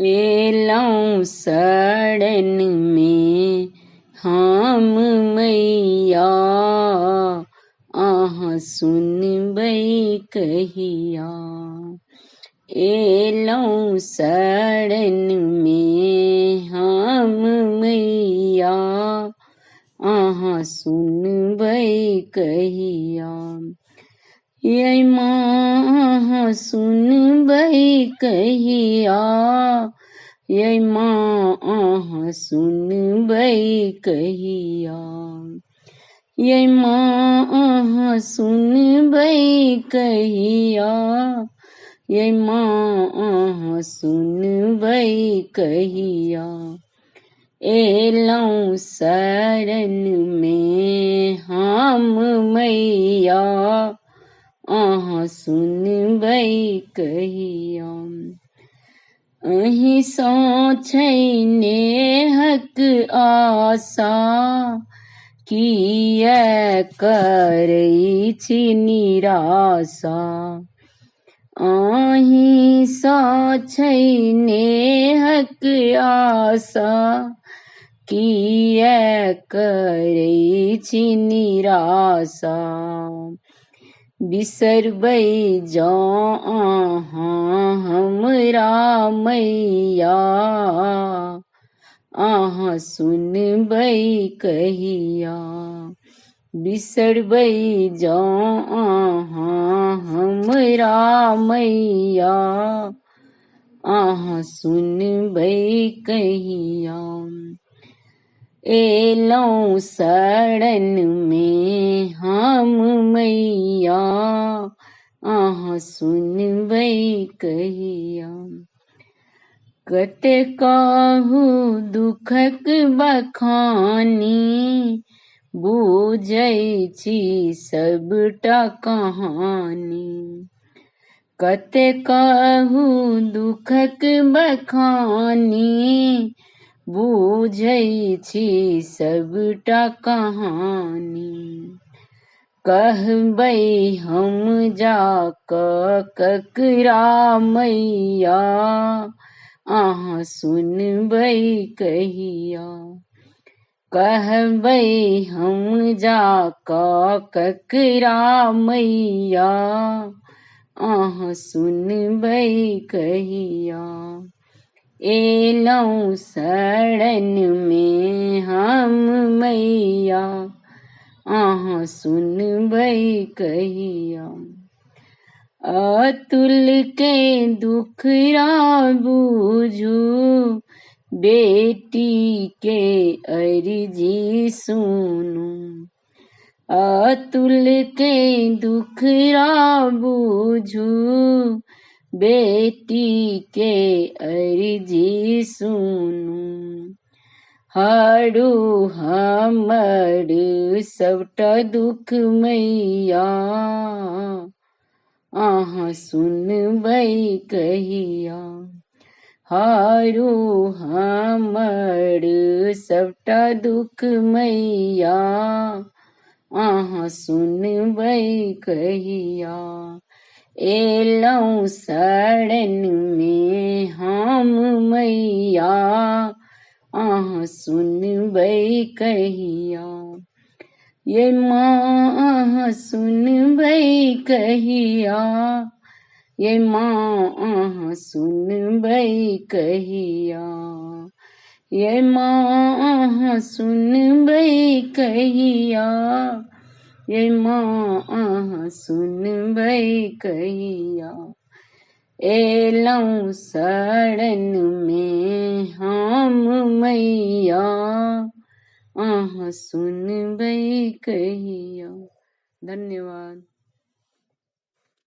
एलौं शरण में हम मैया, अहाँ सुनबै कहिया। एलौं शरण में हम मैया, अहाँ सुनबै कहिया। यै माँ अहाँ सुनबै कहिया, यै माँ अहाँ सुनबै कहिया। यै माँ अहाँ सुनबै कहिया, यै माँ अहाँ सुनबै कहिया। एलौं शरण में हम मैया, अहाँ सुनबै कहिया। अहीं सँ छै नेहक आशा, किया करै छी निराशा। अहीं सँ छै नेहक आशा, किया करै छी निराशा। बिसरबै जँ अहाँ हमरा मैया, अहाँ सुनबै कहिया। बिसरबै जँ अहाँ हमरा मैया, अहाँ सुनबै कहिया। एलौं शरण में हम मैया, अहाँ सुनबै कहिया। कते कहू दुखक बखानी, बुझै छी सबटा कहानी। कते कहू दुखक बखानी, बुझै छी सबटा कहानी। कहबै हम जाकऽ ककरा मैया, अहाँ सुनबै कहिया। कहबै हम जाकऽ ककरा मैया, अहाँ सुनबै कहिया। एलौं शरण में हम मैया, अहाँ सुनबै कहिया। अतुल के दुखड़ा बुझू, बेटी के अर्जी सुनू। अतुल के दुखड़ा बुझू, बेटी के अर्जी सुनू। हरू हमर सबटा दुख मैया, अहाँ सुनबै कहिया। हरू हमर सबटा दुख मैया, अहाँ सुनबै कहिया। एलौं शरण में हम मैया, अहाँ सुनबै कहिया। यै माँ अहाँ सुनबै कहिया, यै माँ अहाँ सुनबै कहिया। यै माँ अहाँ सुनबै कहिया, यै माँ अहाँ सुनबै कहिया। एलौं शरण में हम मैया, अहाँ सुनबै कहिया। धन्यवाद।